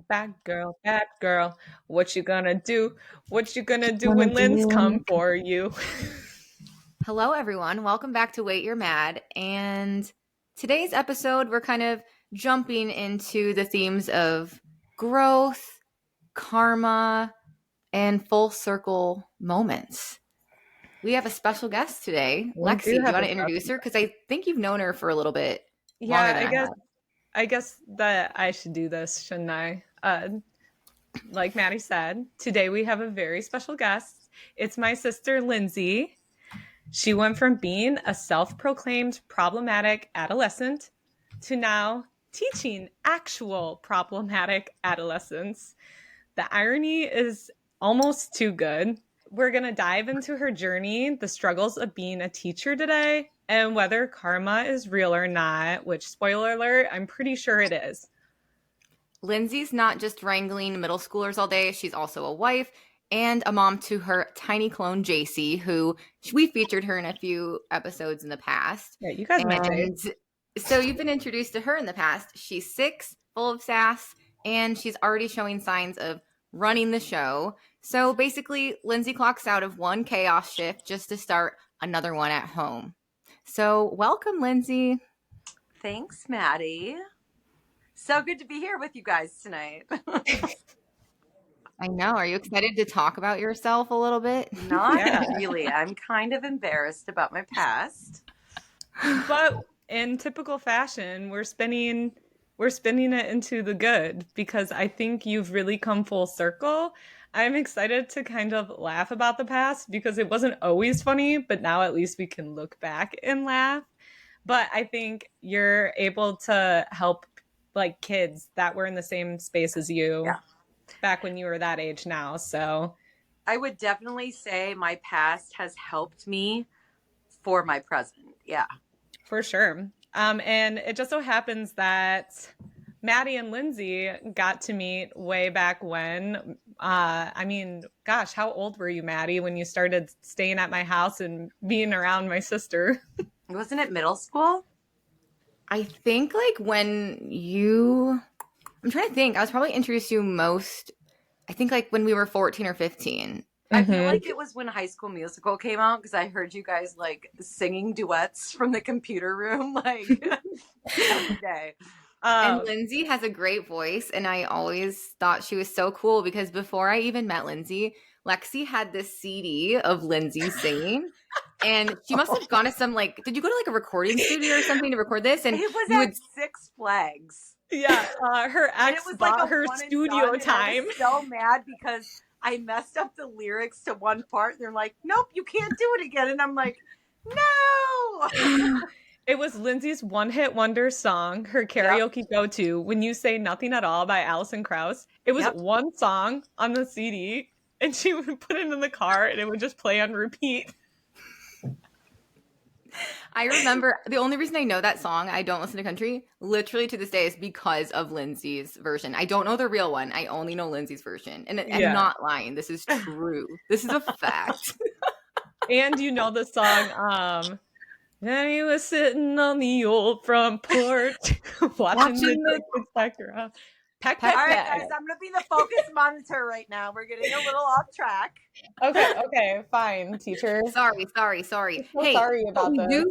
Bad girl. What you gonna do? What you gonna do when Lynn's come for you? Hello, everyone. Welcome back to Wait, You're Mad. And today's episode, we're kind of jumping into the themes of growth, karma, and full circle moments. We have a special guest today, We Lexie. do Do you have want a to introduce special her? Because I think you've known her for a little bit longer Yeah, than I I guess have. I guess that I should do this, shouldn't I? Like Maddie said, today we have a very special guest. It's my sister Lindsay. She went from being a self-proclaimed problematic adolescent to now teaching actual problematic adolescents. The irony is almost too good. We're going to dive into her journey, the struggles of being a teacher today, and whether karma is real or not, which, spoiler alert, I'm pretty sure it is. Lindsay's not just wrangling middle schoolers all day. She's also a wife and a mom to her tiny clone, JC, who we featured her in a few episodes in the past. Yeah, you guys met And so you've been introduced to her in the past. She's 6, full of sass, and she's already showing signs of running the show. So basically, Lindsay clocks out of one chaos shift just to start another one at home. So welcome, Lindsay. Thanks, Maddie. So good to be here with you guys tonight. I know. Are you excited to talk about yourself a little bit? Not really. I'm kind of embarrassed about my past. But in typical fashion, we're spinning it into the good because I think you've really come full circle. I'm excited to kind of laugh about the past because it wasn't always funny, but now at least we can look back and laugh. But I think you're able to help like kids that were in the same space as you back when you were that age now. So I would definitely say my past has helped me for my present. Yeah. For sure. And it just so happens that Maddie and Lindsay got to meet way back when. I mean, gosh, how old were you, Maddie, when you started staying at my house and being around my sister? Wasn't it middle school? I think like when you, I'm trying to think, I was probably introduced to you most, I think like when we were 14 or 15. I feel like it was when High School Musical came out because I heard you guys like singing duets from the computer room like every day. And Lindsay has a great voice, and I always thought she was so cool because before I even met Lindsay, Lexie had this CD of Lindsay singing. And she must have gone to some like, did you go to like a recording studio or something to record this? And it was at Six Flags. Yeah, her ex bought like her studio time. I was so mad because I messed up the lyrics to one part. They're like, nope, you can't do it again. And I'm like, no. It was Lindsay's one-hit wonder song, her karaoke go-to, When You Say Nothing at All by Alison Krauss. It was one song on the CD, and she would put it in the car, and it would just play on repeat. I remember the only reason I know that song, I don't listen to country, literally to this day, is because of Lindsay's version. I don't know the real one. I only know Lindsay's version. And I'm not lying. This is true. This is a fact. And you know the song, and he was sitting on the old front porch watching the specter up. All right, guys, I'm going to be the focus monitor right now. We're getting a little off track. Okay, fine, teacher. Sorry. So sorry about this.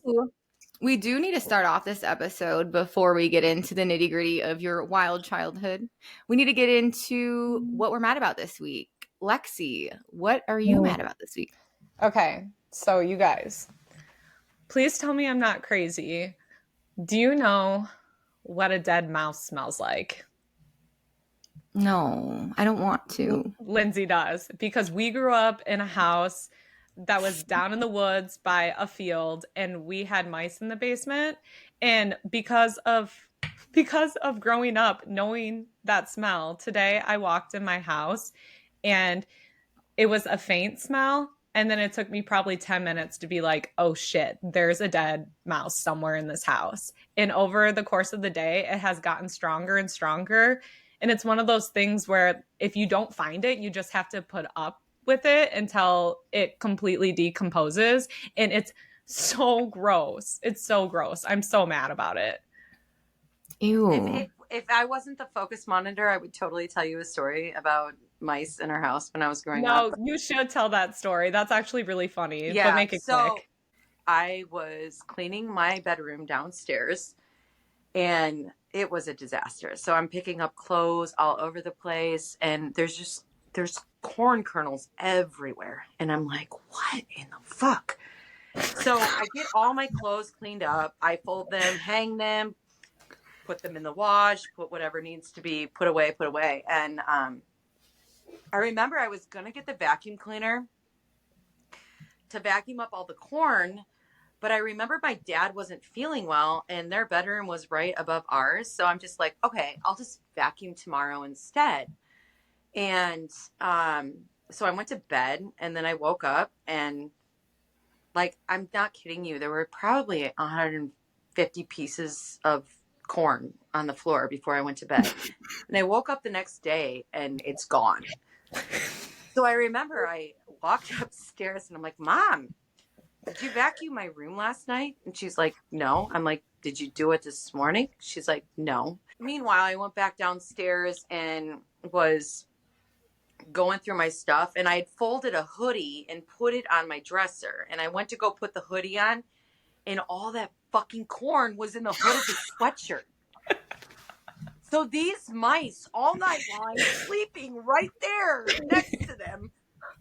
We do need to start off this episode before we get into the nitty-gritty of your wild childhood. We need to get into what we're mad about this week. Lexie, what are you mad about this week? Okay, so you guys, please tell me I'm not crazy. Do you know what a dead mouse smells like? No, I don't want to. Lindsay does, because we grew up in a house that was down in the woods by a field, and we had mice in the basement. And because of growing up knowing that smell, today I walked in my house and it was a faint smell. And then it took me probably 10 minutes to be like, oh shit, there's a dead mouse somewhere in this house. And over the course of the day, it has gotten stronger and stronger. And it's one of those things where if you don't find it, you just have to put up with it until it completely decomposes. And it's so gross. It's so gross. I'm so mad about it. Ew. If I wasn't the focus monitor, I would totally tell you a story about mice in our house when I was growing up. No, you should tell that story. That's actually really funny, but Yeah, make it so quick. I was cleaning my bedroom downstairs and it was a disaster. So I'm picking up clothes all over the place and there's corn kernels everywhere. And I'm like, what in the fuck? So I get all my clothes cleaned up. I fold them, hang them, put them in the wash, put whatever needs to be put away. And I remember I was going to get the vacuum cleaner to vacuum up all the corn, but I remember my dad wasn't feeling well and their bedroom was right above ours. So I'm just like, okay, I'll just vacuum tomorrow instead. And so I went to bed and then I woke up and, like, I'm not kidding you, there were probably 150 pieces of corn on the floor before I went to bed. And I woke up the next day and it's gone. So I remember I walked upstairs and I'm like, Mom, did you vacuum my room last night? And she's like, no. I'm like, did you do it this morning? She's like, no. Meanwhile, I went back downstairs and was going through my stuff and I had folded a hoodie and put it on my dresser. And I went to go put the hoodie on and all that fucking corn was in the hood of the sweatshirt. So these mice all night while I'm sleeping right there next to them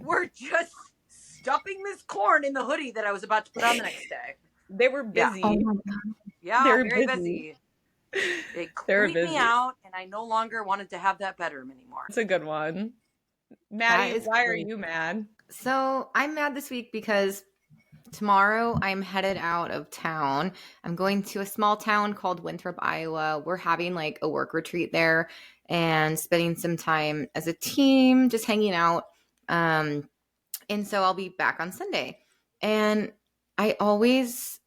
were just stuffing this corn in the hoodie that I was about to put on the next day. They were busy. Oh my God. Yeah, They were very busy. busy. It They were creeped me busy. out and I no longer wanted to have that bedroom anymore. It's a good one. That Maddie, is why are great. you mad? So I'm mad this week because tomorrow I'm headed out of town. I'm going to a small town called Winthrop, Iowa. We're having like a work retreat there and spending some time as a team, just hanging out. And so I'll be back on Sunday. And I always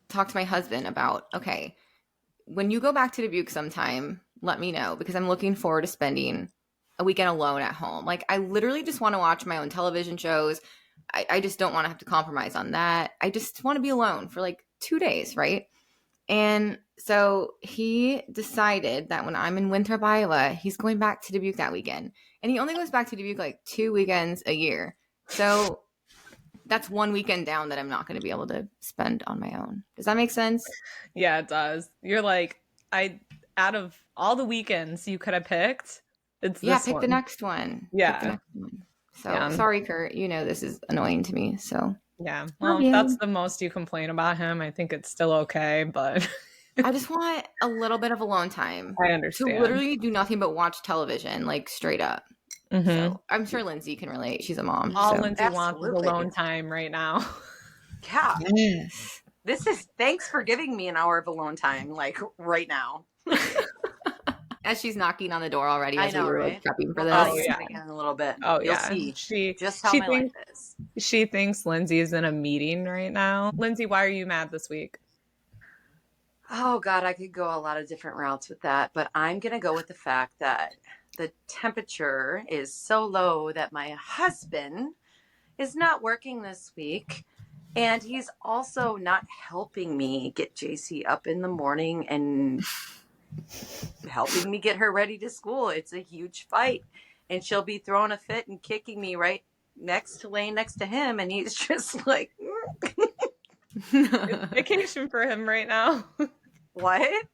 talk to my husband about, okay, when you go back to Dubuque sometime, let me know because I'm looking forward to spending a weekend alone at home. Like I literally just want to watch my own television shows. I just don't want to have to compromise on that. I just want to be alone for like 2 days, right? And so he decided that when I'm in Winthrop, Iowa, he's going back to Dubuque that weekend. And he only goes back to Dubuque like 2 weekends a year. So that's 1 weekend down that I'm not going to be able to spend on my own. Does that make sense? Yeah, it does. You're like, out of all the weekends you could have picked, it's Yeah, this pick one. the next one. Yeah. Pick the next one. So Yeah. sorry, Kurt. You know this is annoying to me. So Yeah. Love Well, you. that's the most you complain about him. I think it's still okay, but I just want a little bit of alone time I to understand. literally do nothing but watch television, like straight up. Mhm. So I'm sure Lindsay can relate. She's a mom. All so. Lindsay wants is Absolutely. alone time right now. Yeah. Yes. Thanks for giving me an hour of alone time, like right now. As she's knocking on the door already I as know, we were like, right? prepping for We'll this. Oh, get yeah. into it again in a little bit. Oh You'll yeah. see just how my thinks life is. she thinks Lindsay is in a meeting right now. Lindsay, why are you mad this week? Oh God, I could go a lot of different routes with that, but I'm gonna go with the fact that the temperature is so low that my husband is not working this week. And he's also not helping me get JC up in the morning and helping me get her ready to school. It's a huge fight. And she'll be throwing a fit and kicking me right laying next to him. And he's just like, It's vacation for him right now. what?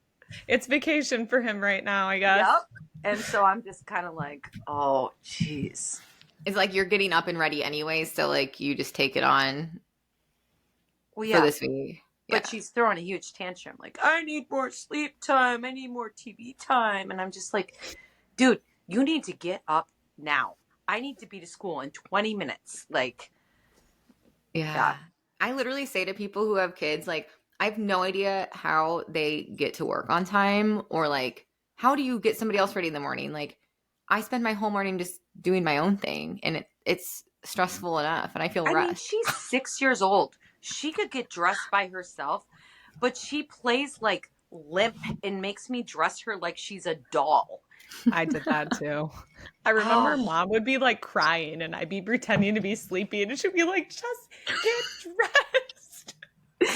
It's vacation for him right now, I guess. Yep. And so I'm just kind of like, oh, jeez. It's like you're getting up and ready anyways, so like you just take it on Well, for yeah. this week. Yeah. But she's throwing a huge tantrum. Like, I need more sleep time. I need more TV time. And I'm just like, dude, you need to get up now. I need to be to school in 20 minutes. Like, Yeah. I literally say to people who have kids, like, I have no idea how they get to work on time or like, how do you get somebody else ready in the morning? Like, I spend my whole morning just doing my own thing and it's stressful enough and I feel I mean, rushed. she's 6 years old. She could get dressed by herself, but she plays like limp and makes me dress her like she's a doll. I did that too. I remember Oh. Mom would be like crying and I'd be pretending to be sleepy and she'd be like, just get dressed.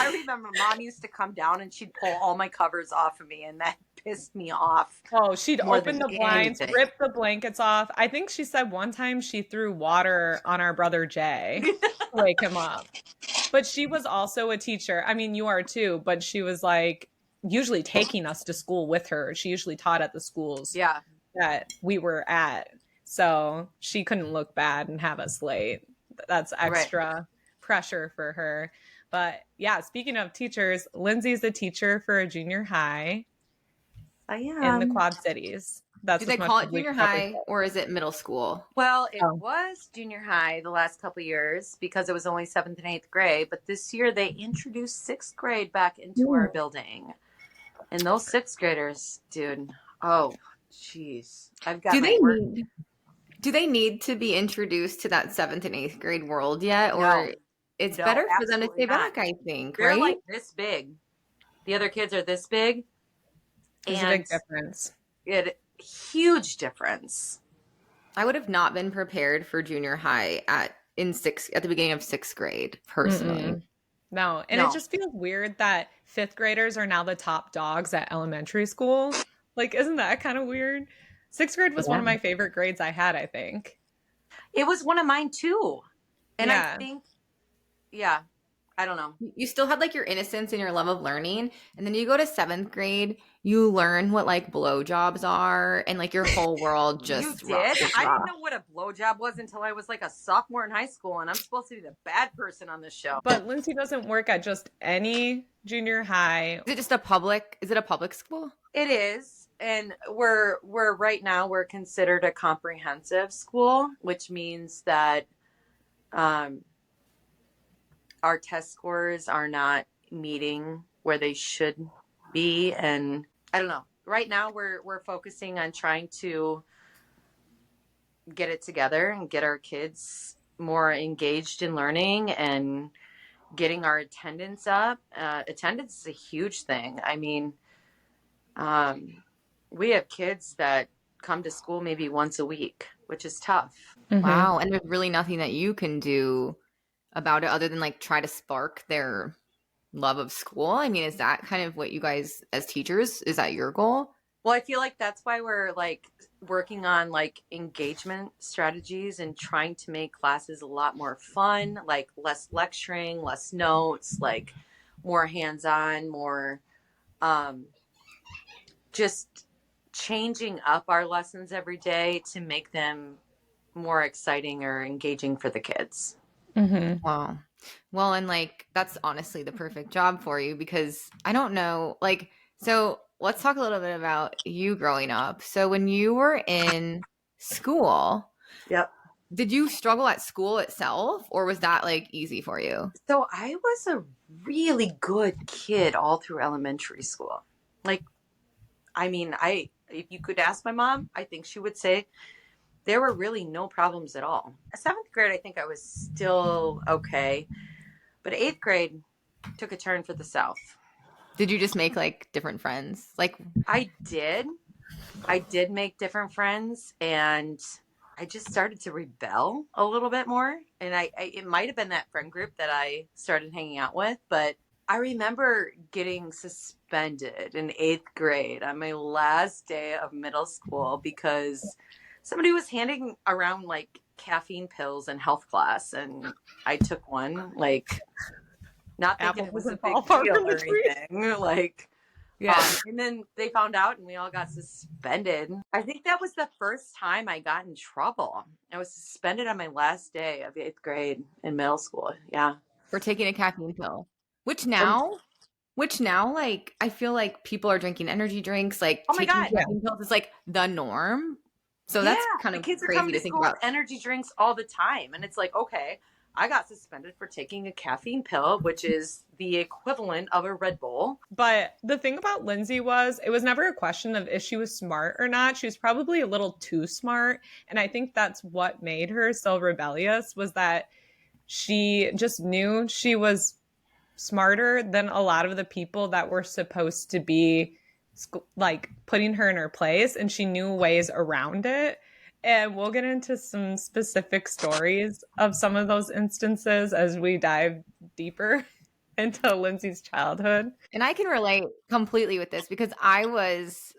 I remember Mom used to come down and she'd pull all my covers off of me, and that pissed me off. Oh, she'd more open than the blinds, anything. rip the blankets off. I think she said one time she threw water on our brother Jay to wake him up. But she was also a teacher. I mean, you are too, but she was like usually taking us to school with her. She usually taught at the schools Yeah. that we were at. So she couldn't look bad and have us late. That's extra pressure for her. But yeah, speaking of teachers, Lindsay's a teacher for a junior high I in the am. Quad Cities. That's Do they as much call as it we junior can cover. high or is it middle school? Well, it Oh. was junior high the last couple of years because it was only 7th and 8th grade. But this year they introduced 6th grade back into our building. And those 6th graders, dude, oh, jeez. I've got Do they need to be introduced to that 7th and 8th grade world yet? Or No. it's No, better for them to absolutely stay not. back, I think, They're right? like this big. The other kids are this big. There's a big difference. Huge difference. I would have not been prepared for junior high at the beginning of 6th grade, personally. Mm-mm. No. And it just feels weird that 5th graders are now the top dogs at elementary school. Like, isn't that kind of weird? 6th grade was one of my favorite grades I had, I think. It was one of mine too. And Yeah. I think, I don't know. You still had like your innocence and your love of learning. And then you go to 7th grade, you learn what like blowjobs are, and like your whole world just You did? I didn't know what a blowjob was until I was like a sophomore in high school, and I'm supposed to be the bad person on this show. But Lindsay doesn't work at just any junior high. Is it a public school? It is. And we're right now we're considered a comprehensive school, which means that our test scores are not meeting where they should be. And I don't know. Right now we're focusing on trying to get it together and get our kids more engaged in learning and getting our attendance up. Attendance is a huge thing. I mean, we have kids that come to school maybe once a week, which is tough. Mm-hmm. Wow. And there's really nothing that you can do about it other than like try to spark their love of school. I mean, is that kind of what you guys as teachers, is that your goal? Well, I feel like that's why we're like working on like engagement strategies and trying to make classes a lot more fun, like less lecturing, less notes, like more hands-on, more just changing up our lessons every day to make them more exciting or engaging for the kids. Mm-hmm. Wow. Well, and like that's honestly the perfect job for you because I don't know, like, so let's talk a little bit about you growing up. So when you were in school, Yep. did you struggle at school itself or was that like easy for you? So I was a really good kid all through elementary school. Like, I mean, if you could ask my mom, I think she would say there were really no problems at all. 7th grade, I think I was still okay. But 8th grade took a turn for the south. Did you just make like different friends? Like I did make different friends, and I just started to rebel a little bit more. And it might have been that friend group that I started hanging out with, but I remember getting suspended in 8th grade on my last day of middle school because somebody was handing around like caffeine pills in health class, and I took one, like not thinking it was a big deal or anything. Like, and then they found out, and we all got suspended. I think that was the first time I got in trouble. I was suspended on my last day of 8th grade in middle school. Yeah, for taking a caffeine pill, which now, like I feel like people are drinking energy drinks, like taking caffeine pills is like the norm. So that's kind of kids are crazy coming to to think school about. with energy drinks all the time, and it's like, okay, I got suspended for taking a caffeine pill, which is the equivalent of a Red Bull. But the thing about Lindsay was it was never a question of if she was smart or not. She was probably a little too smart. And I think that's what made her so rebellious, was that she just knew she was smarter than a lot of the people that were supposed to be like putting her in her place, and she knew ways around it. And we'll get into some specific stories of some of those instances as we dive deeper into Lindsay's childhood. And I can relate completely with this because I was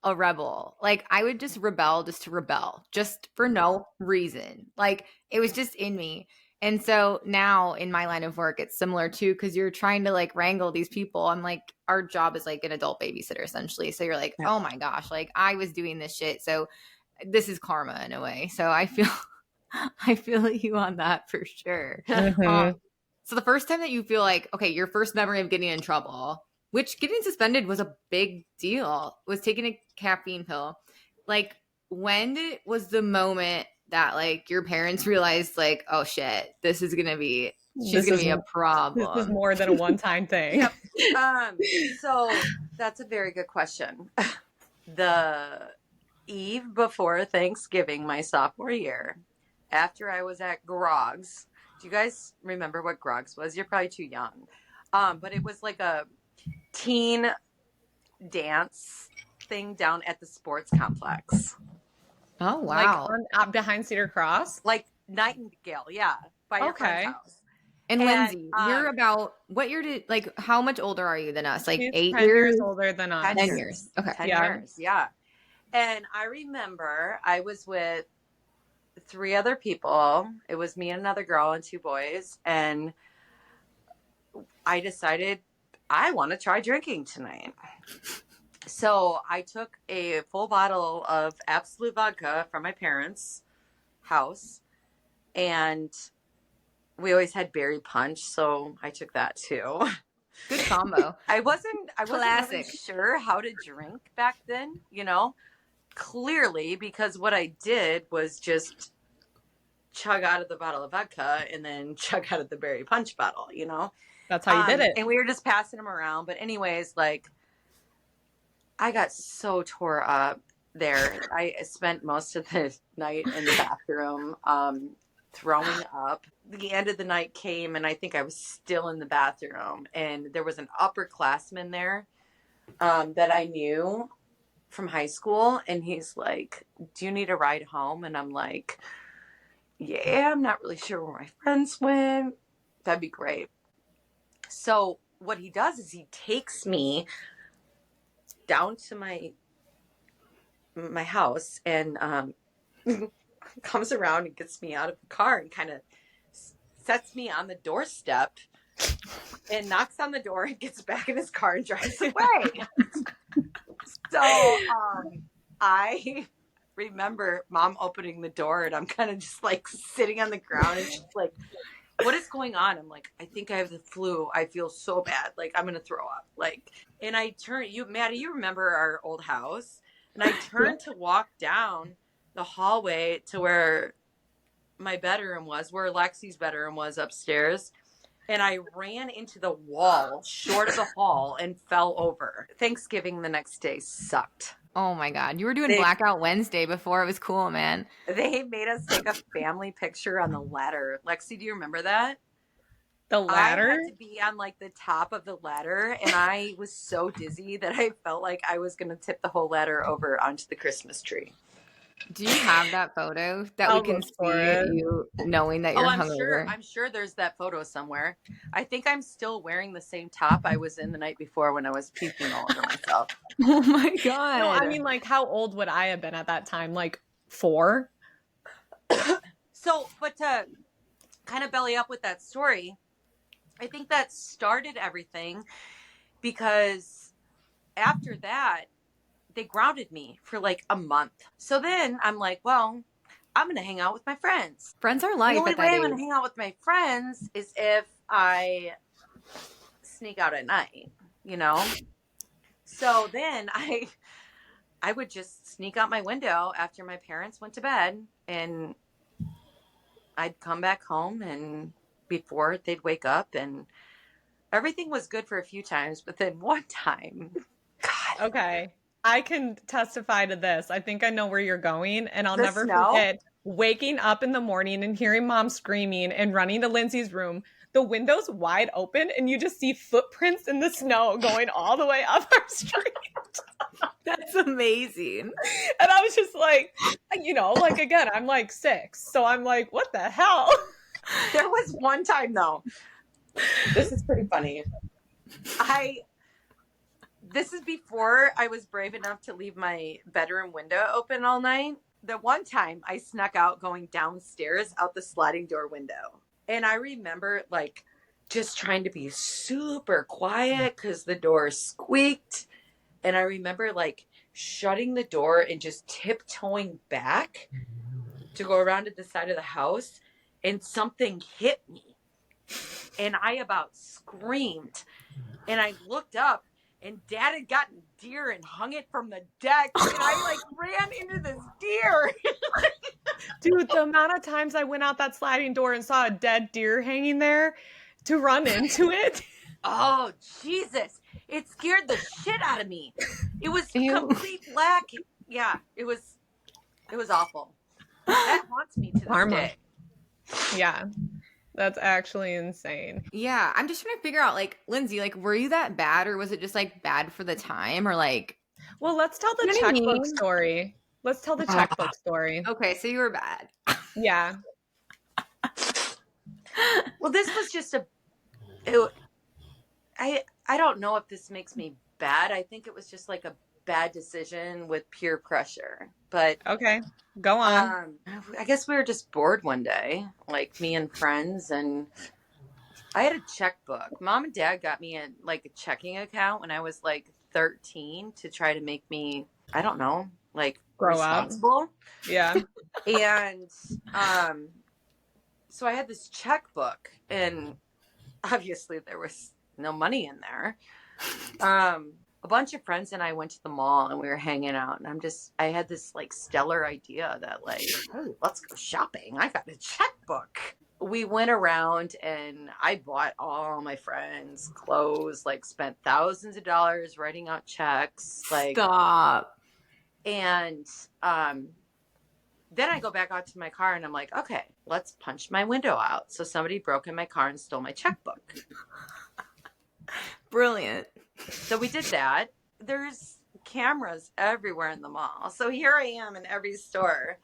a rebel. Like I would just rebel just to rebel, just for no reason. Like it was just in me. And so now in my line of work, it's similar too, because you're trying to like wrangle these people. I'm like, our job is like an adult babysitter essentially. So you're like, Yeah. oh my gosh, like I was doing this shit. So this is karma in a way. So I feel you on that for sure. Mhm. So the first time that you feel like, okay, your first memory of getting in trouble, which getting suspended was a big deal, was taking a caffeine pill. Like was the moment that like your parents realized like, oh shit, she's gonna be a This is problem. more than a one-time thing. Yep. So that's a very good question. The eve before Thanksgiving, my sophomore year, after I was at Grog's. Do you guys remember what Grog's was? You're probably too young. But it was like a teen dance thing down at the sports complex. Oh wow. Like behind Cedar Cross? Like Nightingale, yeah. By your friend's house. And Lindsay, you're about what year did like how much older are you than us? Like He's 8 10 years? older than us. 10 years. Okay. 10 Yeah. years, yeah. And I remember I was with 3 other people. It was me and another girl and 2 boys. And I decided I want to try drinking tonight. So I took a full bottle of Absolute vodka from my parents' house. And we always had berry punch. So I took that too. Good combo. I wasn't really Classic. sure how to drink back then, you know, clearly, because what I did was just chug out of the bottle of vodka and then chug out of the berry punch bottle, you know. That's how you did it. And we were just passing them around. But anyways, like I got so tore up there. I spent most of the night in the bathroom throwing up. The end of the night came and I think I was still in the bathroom, and there was an upperclassman there that I knew from high school, and he's like, do you need a ride home? And I'm like, yeah, I'm not really sure where my friends went. That'd be great. So what he does is he takes me down to my house and comes around and gets me out of the car and kind of sets me on the doorstep and knocks on the door and gets back in his car and drives away. So I remember Mom opening the door, and I'm kind of just like sitting on the ground, and she's like, what is going on? I'm like, I think I have the flu. I feel so bad. Like, I'm going to throw up. Like, and I turn, Maddie, you remember our old house? And I turned to walk down the hallway to where my bedroom was, where Lexie's bedroom was upstairs. And I ran into the wall short of the hall and fell over. Thanksgiving the next day sucked. Oh my God. You were doing Blackout Wednesday before it was cool, man. They made us take a family picture on the ladder. Lexie, do you remember that? The ladder? I had to be on like the top of the ladder, and I was so dizzy that I felt like I was going to tip the whole ladder over onto the Christmas tree. Do you have that photo that we can see you knowing that you're hungover? I'm sure there's that photo somewhere. I think I'm still wearing the same top I was in the night before when I was puking all over myself. Oh my God. No, I mean, like, how old would I have been at that time? Like 4? So, but to kind of belly up with that story, I think that started everything, because after that, they grounded me for like a month. So then I'm like, well, I'm going to hang out with my friends. Friends are life. The only at way that I'm going age. to hang out with my friends is if I sneak out at night, you know? So then I would just sneak out my window after my parents went to bed, and I'd come back home and before they'd wake up, and everything was good for a few times. But then one time, God. Okay. I can testify to this. I think I know where you're going, and I'll The never snow? forget waking up in the morning and hearing Mom screaming and running to Lindsay's room. The window's wide open, and you just see footprints in the snow going all the way up our street. That's amazing. And I was just like, you know, like, again, I'm like 6. So I'm like, what the hell? There was one time though, This is pretty funny. This is before I was brave enough to leave my bedroom window open all night. The one time I snuck out going downstairs out the sliding door window. And I remember like just trying to be super quiet because the door squeaked. And I remember like shutting the door and just tiptoeing back to go around to the side of the house. And something hit me. And I about screamed. And I looked up and Dad had gotten deer and hung it from the deck. And I like ran into this deer. Dude, the amount of times I went out that sliding door and saw a dead deer hanging there to run into it. Oh, Jesus. It scared the shit out of me. It was Ew. complete black. Yeah, it was awful. That haunts me to this Karma. day. Yeah. That's actually insane. Yeah, I'm just trying to figure out, like, Lindsay, like, were you that bad, or was it just like bad for the time, or like? Well, let's tell the You know what I checkbook mean? story. Let's tell the checkbook story. Okay, so you were bad. Yeah. Well, this was just I don't know if this makes me bad. I think it was just like a bad decision with peer pressure. But Okay. Go on. I guess we were just bored one day, like me and friends, and I had a checkbook. Mom and Dad got me a checking account when I was like 13 to try to make me, I don't know, like Grow up. responsible. Yeah. And so I had this checkbook, and obviously there was no money in there. A bunch of friends and I went to the mall and we were hanging out, and I had this like stellar idea that like, hey, let's go shopping. I got a checkbook. We went around and I bought all my friends clothes, like spent thousands of dollars writing out checks. Like, Stop. and then I go back out to my car and I'm like, okay, let's punch my window out. So somebody broke in my car and stole my checkbook. Brilliant. So we did that. There's cameras everywhere in the mall. So here I am in every store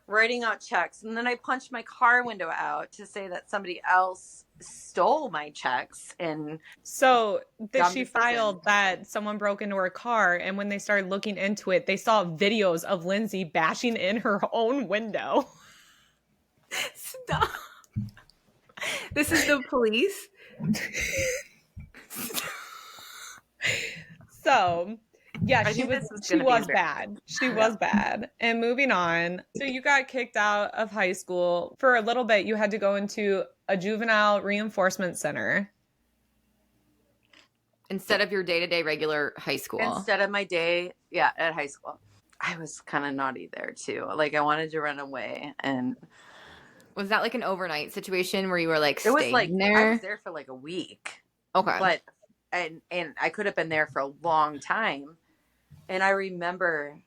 writing out checks. And then I punched my car window out to say that somebody else stole my checks. And So that she decision. filed that someone broke into her car, and when they started looking into it, they saw videos of Lindsay bashing in her own window. Stop. This is the police. So, yeah, I she think was this was she gonna be was embarrassing. bad. She was bad. And moving on. So you got kicked out of high school. For a little bit, you had to go into a juvenile reinforcement center. Instead of your day-to-day regular high school. Instead of my day, at high school. I was kind of naughty there too. Like I wanted to run away, and Was that like an overnight situation where you were like it was staying like there? I was there for like a week. Okay. But and I could have been there for a long time. And I remember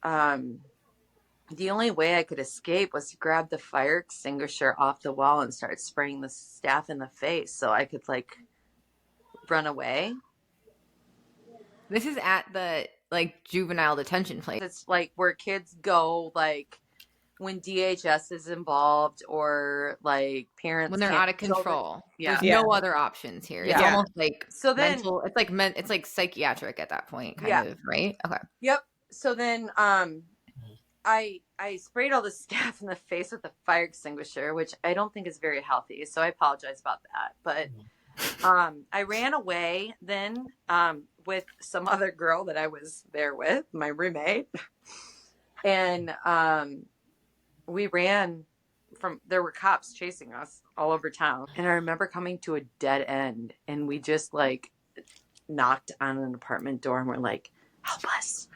the only way I could escape was to grab the fire extinguisher off the wall and start spraying the staff in the face so I could like run away. This is at the like juvenile detention place. It's like where kids go like when DHS is involved or like parents When they're can't- out of control. Yeah. There's no other options here. It's Yeah. almost like So then mental. It's like it's like psychiatric at that point, kind of, right? Okay. Yep. So then I sprayed all the staff in the face with a fire extinguisher, which I don't think is very healthy. So I apologize about that. But I ran away then with some other girl that I was there with, my roommate. And we ran there were cops chasing us all over town. And I remember coming to a dead end, and we just like knocked on an apartment door and we're like, help us.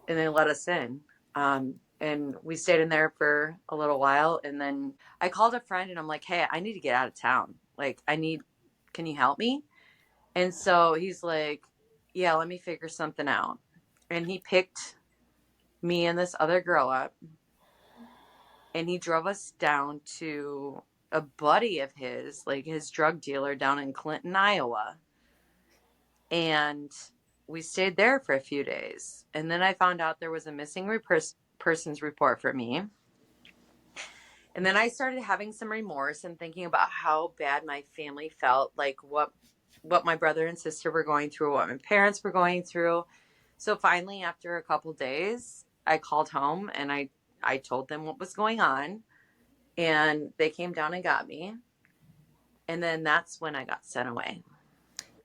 And they let us in. And we stayed in there for a little while. And then I called a friend and I'm like, hey, I need to get out of town. Like, can you help me? And so he's like, yeah, let me figure something out. And he picked me and this other girl up. And he drove us down to a buddy of his, like his drug dealer down in Clinton, Iowa. And we stayed there for a few days. And then I found out there was a missing persons report for me. And then I started having some remorse and thinking about how bad my family felt, like what my brother and sister were going through, what my parents were going through. So finally, after a couple days, I called home and I told them what was going on, and they came down and got me. And then that's when I got sent away.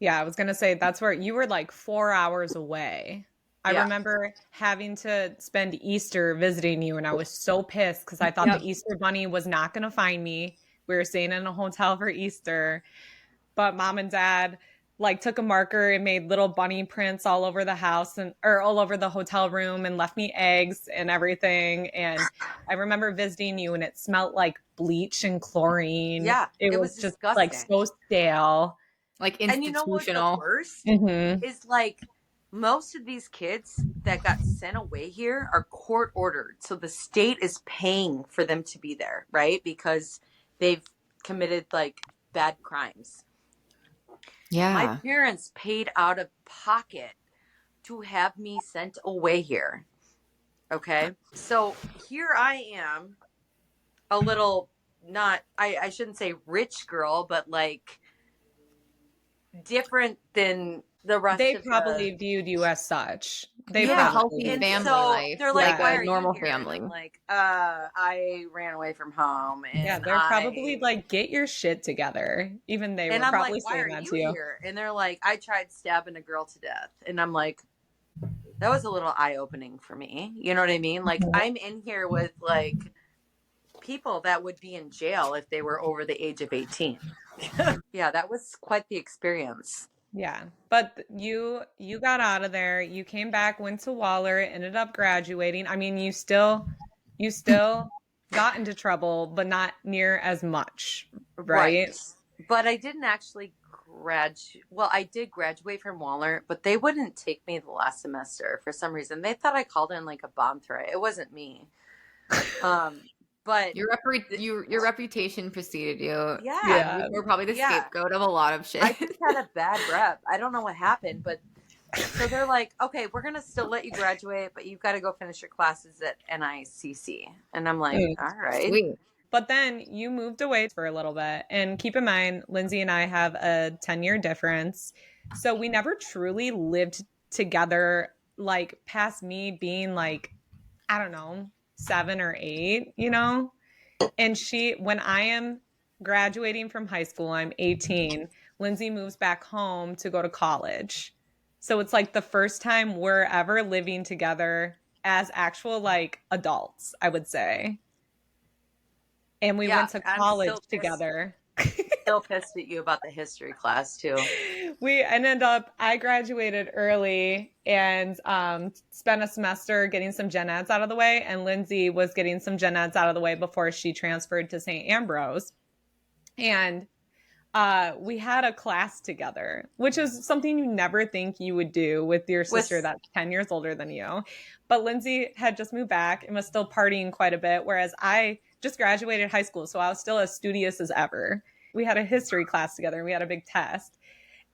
Yeah, I was going to say that's where you were like 4 hours away. I Yeah. remember having to spend Easter visiting you, and I was so pissed because I thought Yep. the Easter bunny was not going to find me. We were staying in a hotel for Easter, but mom and dad like took a marker and made little bunny prints all over the house or all over the hotel room and left me eggs and everything. And I remember visiting you, and it smelled like bleach and chlorine. Yeah, It it was was just like disgusting. so stale. Like And you know what the institutional. worst Mm-hmm. is? Like, most of these kids that got sent away here are court ordered. So the state is paying for them to be there, right? Because they've committed like bad crimes. Yeah. My parents paid out of pocket to have me sent away here. Okay. So here I am, a little, not, I shouldn't say rich girl, but like different than the rest They of probably the. viewed you as such. They You have a probably healthy did. family So life, they're like like, why a are normal you here? And family. I'm like, I ran away from home, Yeah, and they're probably like, get your shit together. Even they and were I'm probably like, why saying are that you to you. here? And they're like, I tried stabbing a girl to death. And I'm like, that was a little eye opening for me. You know what I mean? Like, I'm in here with like people that would be in jail if they were over the age of 18. Yeah, that was quite the experience. Yeah, but you got out of there. You came back, went to Waller, ended up graduating. I mean, you still got into trouble, but not near as much, Right. right? But I didn't actually graduate. Well, I did graduate from Waller, but they wouldn't take me the last semester for some reason. They thought I called in like a bomb threat. It wasn't me. But Your reputation preceded you. yeah, You were probably the yeah. scapegoat of a lot of shit. I just had a bad rep. I don't know what happened, but so they're like, okay, we're going to still let you graduate, but you've got to go finish your classes at NICC. And I'm like, all right. Sweet. But then you moved away for a little bit. And keep in mind, Lindsay and I have a 10-year difference. So we never truly lived together, like past me being like, I don't know, 7 or 8, you know? And when I am graduating from high school, I'm 18, Lindsay moves back home to go to college. So it's like the first time we're ever living together as actual like adults, I would say. And we went to college together. Still pissed at you about the history class too. I graduated early and spent a semester getting some gen eds out of the way. And Lindsay was getting some gen eds out of the way before she transferred to St. Ambrose. And we had a class together, which is something you never think you would do with your sister that's 10 years older than you. But Lindsay had just moved back and was still partying quite a bit, whereas I just graduated high school, so I was still as studious as ever. We had a history class together, and we had a big test.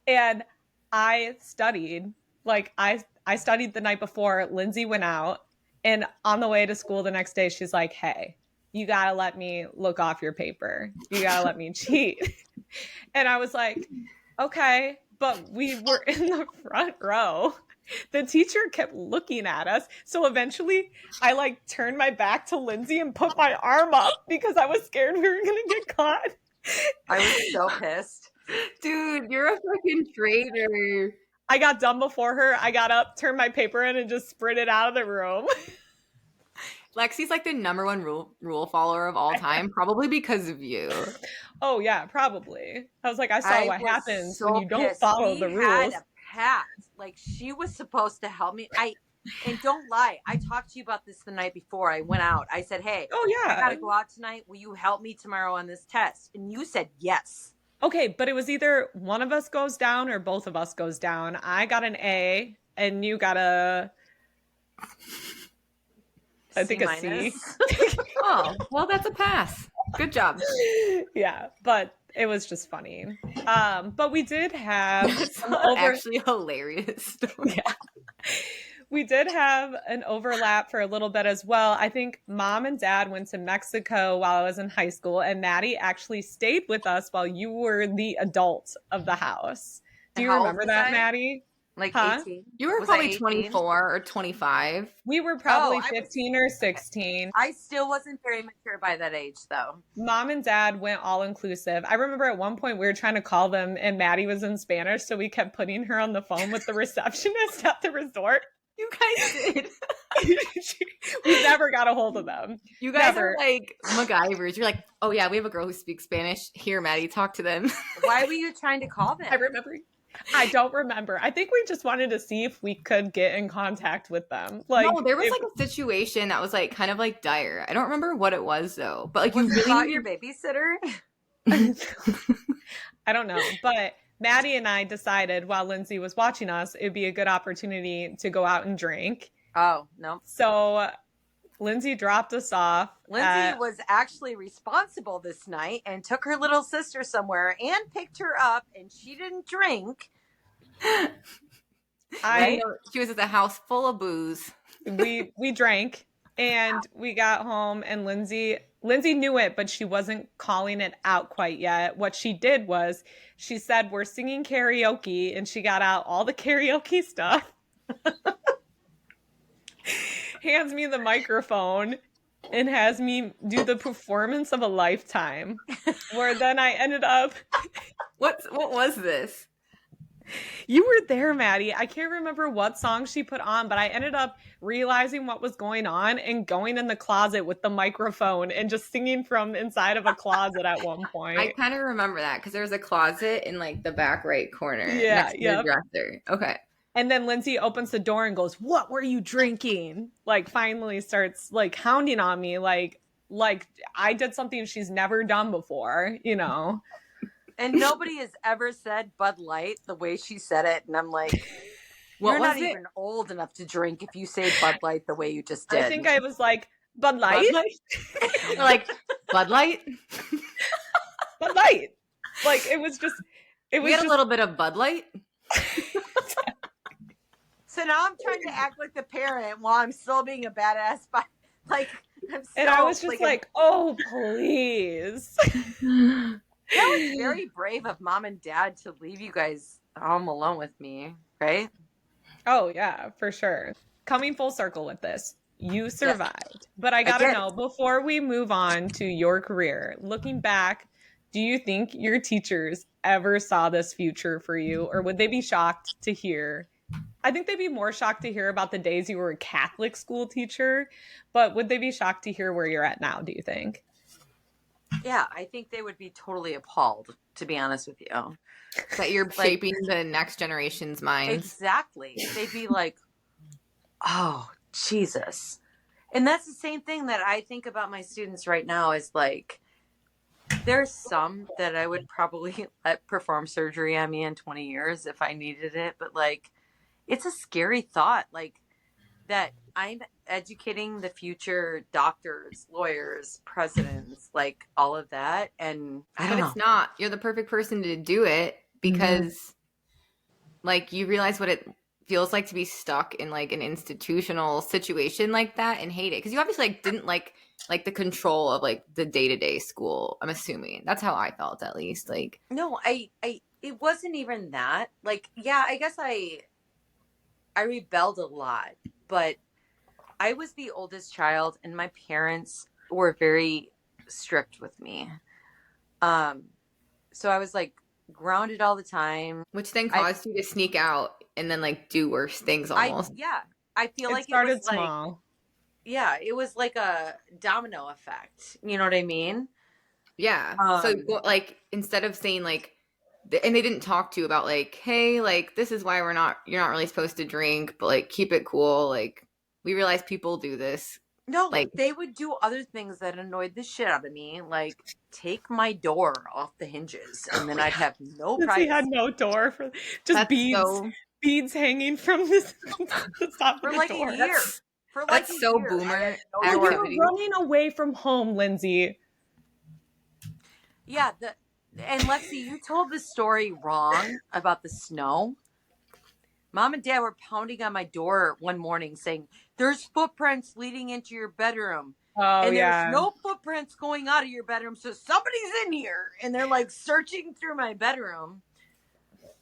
And I studied, like I studied the night before. Lindsay went out, and on the way to school the next day, she's like, hey, you got to let me look off your paper. You got to let me cheat. And I was like, okay, but we were in the front row. The teacher kept looking at us. So eventually I like turned my back to Lindsay and put my arm up because I was scared we were going to get caught. I was so pissed. Dude, you're a fucking traitor. I got done before her. I got up, turned my paper in, and just sprinted out of the room. Lexie's like the #1 rule follower of all time, probably because of you. Oh, yeah, probably. I was like, I saw what happens when you don't follow the rules. We had a pact. Like, she was supposed to help me. And don't lie, I talked to you about this the night before I went out. I said, hey, oh yeah, I gotta go out tonight. Will you help me tomorrow on this test? And you said yes. Okay, but it was either one of us goes down or both of us goes down. I got an A and you got a I think a C. Oh, well, that's a pass. Good job. Yeah, but it was just funny. But we did have actually hilarious story. Yeah. We did have an overlap for a little bit as well. I think mom and dad went to Mexico while I was in high school, and Maddie actually stayed with us while you were the adult of the house. Do And you how old remember was that, I? Maddie? Like Huh? 18? You were Was I probably 18? 24 or 25. We were probably I was 15 or okay. 16. I still wasn't very mature by that age, though. Mom and dad went all inclusive. I remember at one point we were trying to call them and Maddie was in Spanish, so we kept putting her on the phone with the receptionist at the resort. You guys did. We never got a hold of them. You guys Never. are like MacGyvers. You're like, oh yeah, we have a girl who speaks Spanish. Here, Maddie, talk to them. Why were you trying to call them? I remember. I don't remember. I think we just wanted to see if we could get in contact with them. Like, no, there was like a situation that was like kind of like dire. I don't remember what it was though, but like Was you it really about your babysitter? I don't know, but Maddie and I decided while Lindsay was watching us, it'd be a good opportunity to go out and drink. Oh, no. So Lindsay dropped us off. Lindsay was actually responsible this night and took her little sister somewhere and picked her up, and she didn't drink. She was at the house full of booze. We drank and we got home, and Lindsay knew it, but she wasn't calling it out quite yet. What she did was she said, "We're singing karaoke," and she got out all the karaoke stuff. Hands me the microphone and has me do the performance of a lifetime, where then I ended up What was this? You were there, Maddie. I can't remember what song she put on, but I ended up realizing what was going on and going in the closet with the microphone and just singing from inside of a closet at one point. I kind of remember that because there was a closet in like the back right corner next to the dresser. Okay. And then Lindsay opens the door and goes, "What were you drinking?" Like finally starts like hounding on me like I did something she's never done before, you know. And nobody has ever said Bud Light the way she said it. And I'm like, you're not even old enough to drink if you say Bud Light the way you just did. I think I was like, Bud Light? Bud Light? Like, Bud Light? Bud Light. Like, it was a little bit of Bud Light. So now I'm trying to act like the parent while I'm still being a badass. Like, and I was just like, oh, please. That was very brave of mom and dad to leave you guys home alone with me, right? Oh, yeah, for sure. Coming full circle with this, you survived. Yes. But I gotta know, before we move on to your career, looking back, do you think your teachers ever saw this future for you? Or would they be shocked to hear? I think they'd be more shocked to hear about the days you were a Catholic school teacher. But would they be shocked to hear where you're at now, do you think? Yeah, I think they would be totally appalled, to be honest with you. That you're shaping the next generation's minds. Exactly. They'd be like, oh, Jesus. And that's the same thing that I think about my students right now is like, there's some that I would probably let perform surgery on me in 20 years if I needed it. But like, it's a scary thought, like that I'm educating the future doctors, lawyers, presidents, like all of that. And I don't know. It's not. You're the perfect person to do it because like you realize what it feels like to be stuck in like an institutional situation like that and hate it. Because you obviously like didn't like the control of like the day-to-day school. I'm assuming that's how I felt, at least. Like, no, I it wasn't even that. Like, yeah, I guess I rebelled a lot, but I was the oldest child and my parents were very strict with me. So I was like grounded all the time. Which then caused you to sneak out and then like do worse things almost. I feel like started it was small. Like, yeah, it was like a domino effect. You know what I mean? Yeah. So like instead of saying like, and they didn't talk to you about like, hey, like this is why you're not really supposed to drink, but like keep it cool. Like we realize people do this. No, like they would do other things that annoyed the shit out of me, like take my door off the hinges, and then I'd have no privacy. He had no door for just beads hanging from the top of the door. A year. For like that's so year. Boomer. You were running away from home, Lindsay. Yeah, and Lexie, you told the story wrong about the snow. Mom and Dad were pounding on my door one morning saying, there's footprints leading into your bedroom. Oh, And there's yeah. no footprints going out of your bedroom, so somebody's in here. And they're like searching through my bedroom.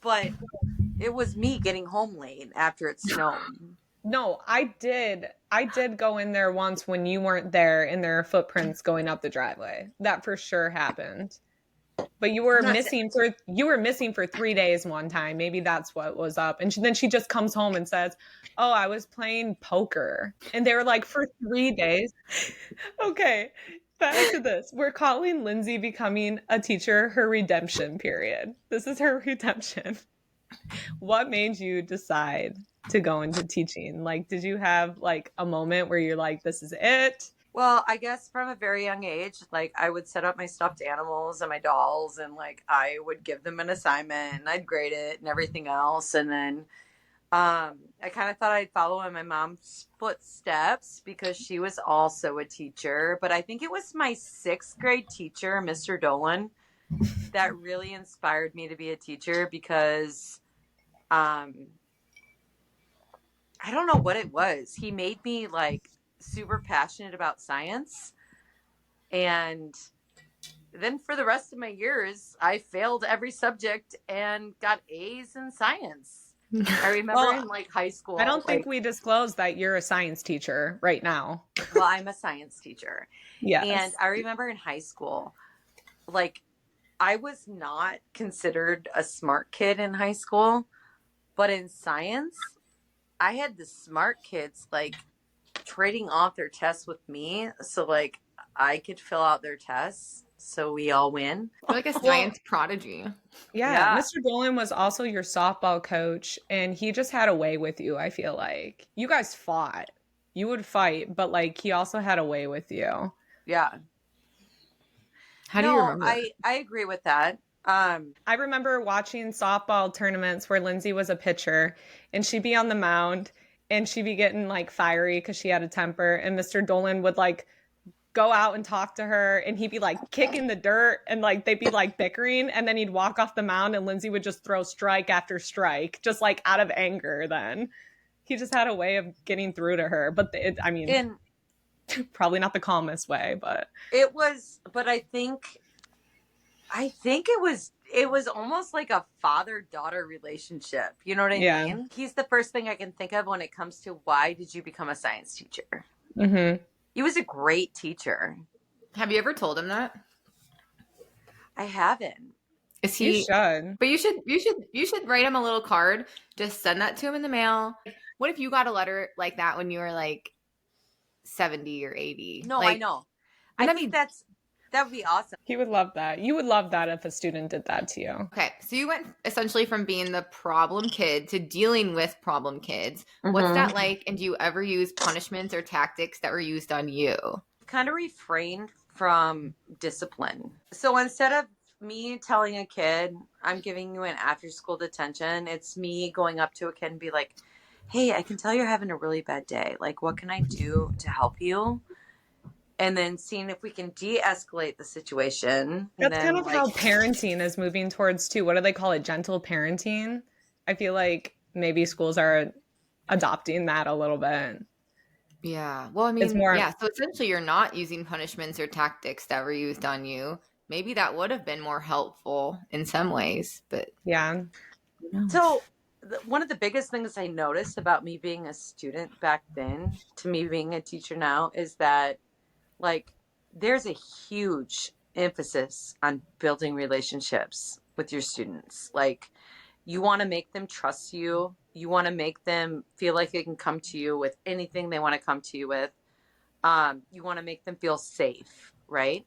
But it was me getting home late after it snowed. No, I did. I did go in there once when you weren't there and there are footprints going up the driveway. That for sure happened. But you were I'm not missing for 3 days one time. Maybe that's what was up. And then she just comes home and says, "Oh, I was playing poker." And they were like, "For 3 days." Okay, back to this. We're calling Lindsay becoming a teacher her redemption period. This is her redemption. What made you decide to go into teaching? Like, did you have like a moment where you're like, this is it? Well, I guess from a very young age, like I would set up my stuffed animals and my dolls, and like I would give them an assignment and I'd grade it and everything else. And then I kind of thought I'd follow in my mom's footsteps because she was also a teacher. But I think it was my sixth grade teacher, Mr. Dolan, that really inspired me to be a teacher because I don't know what it was. He made me like super passionate about science. And then for the rest of my years, I failed every subject and got A's in science. I remember in like high school. I don't think we disclosed that you're a science teacher right now. Well, I'm a science teacher. Yes. And I remember in high school, like I was not considered a smart kid in high school, but in science, I had the smart kids like trading off their tests with me. So like I could fill out their tests. So we all win. You're like a science prodigy. Yeah. Mr. Dolan was also your softball coach, and he just had a way with you, I feel like. You guys fought. You would fight, but like he also had a way with you. Yeah. How do you remember? I agree with that. I remember watching softball tournaments where Lindsay was a pitcher and she'd be on the mound and she'd be getting like fiery because she had a temper, and Mr. Dolan would like go out and talk to her and he'd be like kicking the dirt and like they'd be like bickering, and then he'd walk off the mound and Lindsay would just throw strike after strike just like out of anger. Then he just had a way of getting through to her, but probably not the calmest way, but it was. But I think it was almost like a father-daughter relationship. You know what I mean? He's the first thing I can think of when it comes to why did you become a science teacher? Mm-hmm. He was a great teacher. Have you ever told him that? I haven't. Is he? You should. But you should write him a little card. Just send that to him in the mail. What if you got a letter like that when you were like 70 or 80? No, like, I know. I think that would be awesome. He would love that. You would love that if a student did that to you. Okay, so you went essentially from being the problem kid to dealing with problem kids. Mm-hmm. What's that like? And do you ever use punishments or tactics that were used on you? Kind of refrained from discipline. So instead of me telling a kid, I'm giving you an after-school detention, it's me going up to a kid and be like, hey, I can tell you're having a really bad day. Like, what can I do to help you? And then seeing if we can de-escalate the situation. That's kind of how parenting is moving towards too. What do they call it? Gentle parenting. I feel like maybe schools are adopting that a little bit. Yeah. Well, I mean, so essentially you're not using punishments or tactics that were used on you. Maybe that would have been more helpful in some ways, but yeah. So one of the biggest things I noticed about me being a student back then to me being a teacher now is that like there's a huge emphasis on building relationships with your students. Like you want to make them trust you. You want to make them feel like they can come to you with anything they want to come to you with. You want to make them feel safe, right?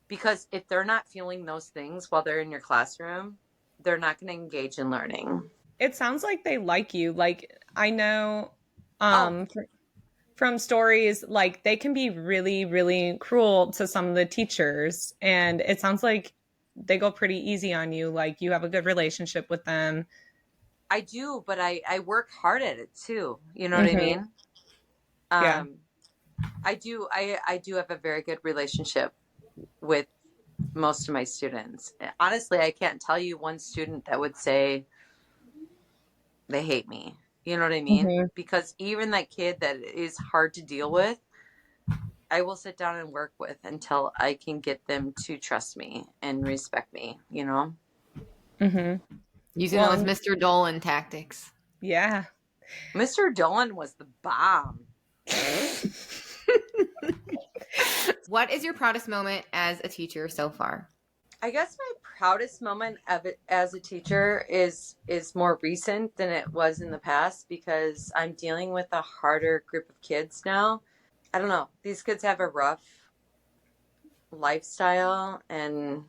Because if they're not feeling those things while they're in your classroom, they're not going to engage in learning. It sounds like they like you. Like I know from stories, like they can be really, really cruel to some of the teachers. And it sounds like they go pretty easy on you. Like you have a good relationship with them. I do, but I work hard at it too. You know what I mean? Yeah. I do have a very good relationship with most of my students. Honestly, I can't tell you one student that would say they hate me. You know what I mean? Because even that kid that is hard to deal with, I will sit down and work with until I can get them to trust me and respect me, you know? Using those Mr. Dolan tactics. Yeah. Mr. Dolan was the bomb. What is your proudest moment as a teacher so far? I guess my proudest moment of it as a teacher is more recent than it was in the past, because I'm dealing with a harder group of kids now. I don't know. These kids have a rough lifestyle, and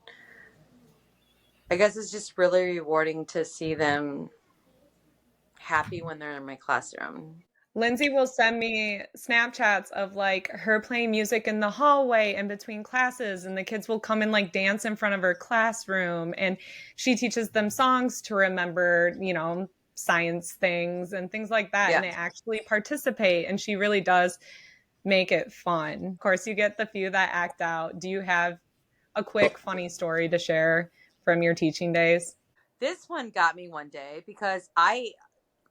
I guess it's just really rewarding to see them happy when they're in my classroom. Lindsay will send me Snapchats of like her playing music in the hallway in between classes, and the kids will come and like dance in front of her classroom, and she teaches them songs to remember, you know, science things and things like that. And they actually participate, and she really does make it fun. Of course, you get the few that act out. Do you have a quick funny story to share from your teaching days? This one got me one day because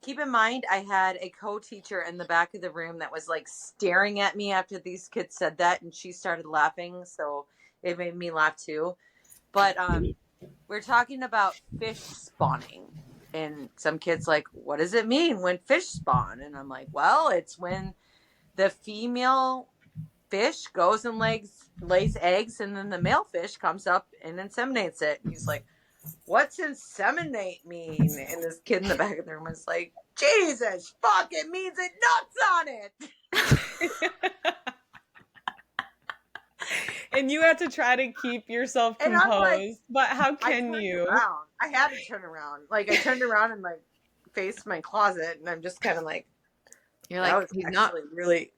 keep in mind, I had a co-teacher in the back of the room that was like staring at me after these kids said that, and she started laughing, so it made me laugh too. But we're talking about fish spawning, and some kids like, what does it mean when fish spawn? And I'm like, well, it's when the female fish goes and lays eggs, and then the male fish comes up and inseminates it. And he's like, what's inseminate mean? And this kid in the back of the room was like, Jesus fuck, it means it nuts on it. And you had to try to keep yourself composed, like, but how can you? I had to turn around. Like, I turned around and like faced my closet, and I'm just kind of like, you're like, he's not really.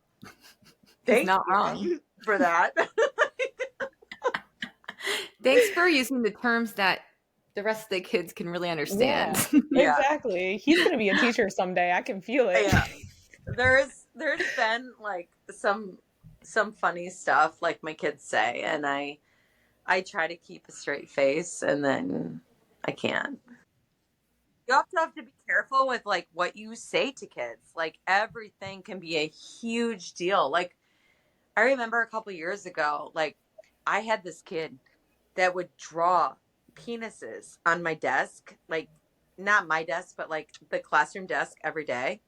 He's not wrong for that. Thanks for using the terms that the rest of the kids can really understand. Yeah, exactly. He's going to be a teacher someday. I can feel it. Yeah. There's been like some funny stuff, like my kids say, and I try to keep a straight face, and then I can't. You also have to be careful with like what you say to kids. Like, everything can be a huge deal. Like, I remember a couple years ago, like, I had this kid that would draw penises on my desk, like not my desk, but like the classroom desk every day,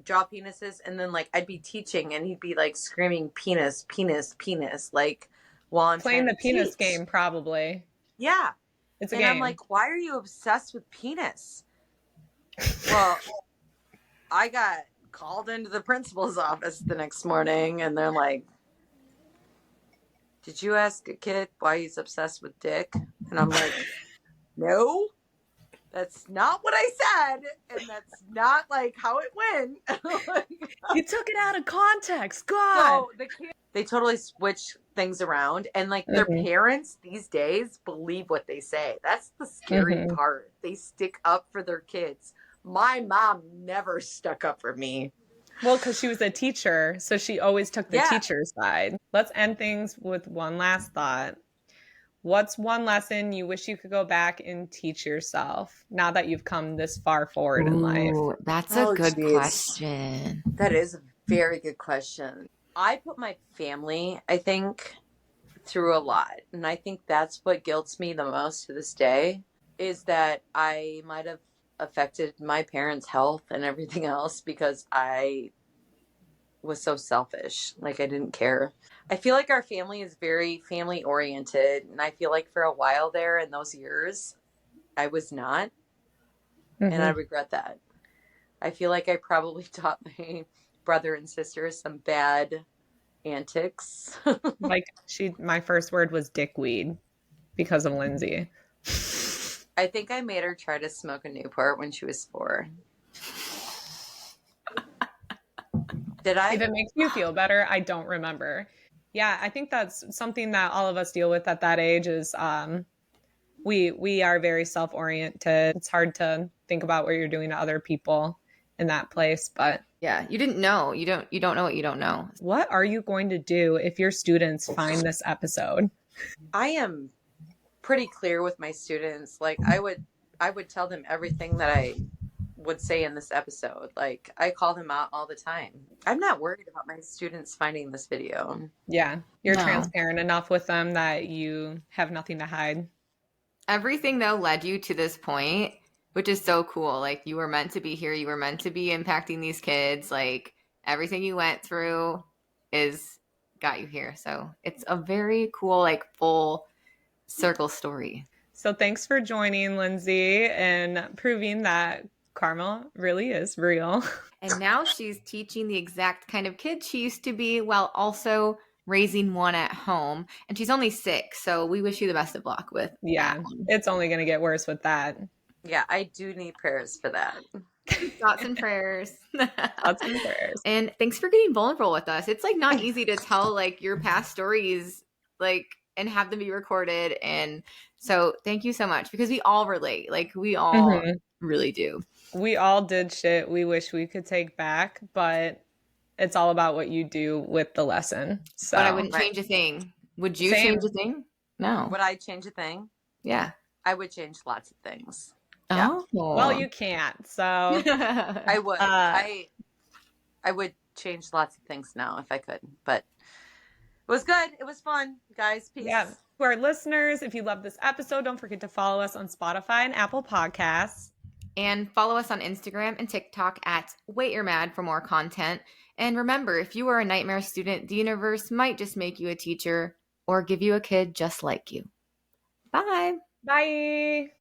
draw penises. And then like I'd be teaching and he'd be like screaming penis, penis, penis, like while I'm playing the penis game, probably. Yeah. It's a game. And I'm like, why are you obsessed with penis? Well, I got called into the principal's office the next morning, and they're like, did you ask a kid why he's obsessed with dick? And I'm like, no, that's not what I said. And that's not like how it went. You took it out of context. God. So they totally switch things around. And like their parents these days believe what they say. That's the scary part. They stick up for their kids. My mom never stuck up for me. Well, because she was a teacher, so she always took the teacher's side. Let's end things with one last thought. What's one lesson you wish you could go back and teach yourself now that you've come this far forward in life? That's a good question. That is a very good question. I put my family, I think, through a lot. And I think that's what guilts me the most to this day, is that I might have affected my parents' health and everything else because I was so selfish. Like, I didn't care. I feel like our family is very family oriented, and I feel like for a while there in those years I was not, and I regret that. I feel like I probably taught my brother and sister some bad antics. Like, my first word was dickweed because of Lindsay. I think I made her try to smoke a Newport when she was 4. Did I? If it makes you feel better, I don't remember. Yeah, I think that's something that all of us deal with at that age is we are very self-oriented. It's hard to think about what you're doing to other people in that place, but yeah, you didn't know. You don't know what you don't know. What are you going to do if your students find this episode? I am pretty clear with my students. Like, I would tell them everything that would say in this episode. Like, I call him out all the time. I'm not worried about my students finding this video. Yeah. You're No. transparent enough with them that you have nothing to hide. Everything, though, led you to this point, which is so cool. Like, you were meant to be here. You were meant to be impacting these kids. Like, everything you went through got you here. So it's a very cool, like, full circle story. So thanks for joining, Lindsay, and proving that karma really is real. And now she's teaching the exact kind of kid she used to be while also raising one at home. And she's only 6, so we wish you the best of luck with Yeah, that one. it's only going to get worse with that. Yeah, I do need prayers for that. Thoughts and prayers. Thoughts and prayers. And thanks for getting vulnerable with us. It's like not easy to tell like your past stories, like, and have them be recorded. And so thank you so much, because we all relate. Like, we all really do. We all did shit we wish we could take back, but it's all about what you do with the lesson. So But I wouldn't change a thing. Would you Same. change a thing? No. Would I change a thing? Yeah. I would change lots of things. Yeah. Oh. Well, you can't. So I would. I would change lots of things now if I could. But it was good. It was fun, guys. Peace. yeah. To our listeners, if you love this episode, don't forget to follow us on Spotify and Apple Podcasts. And follow us on Instagram and TikTok at Wait You're Mad for more content. And remember, if you are a nightmare student, the universe might just make you a teacher or give you a kid just like you. Bye. Bye.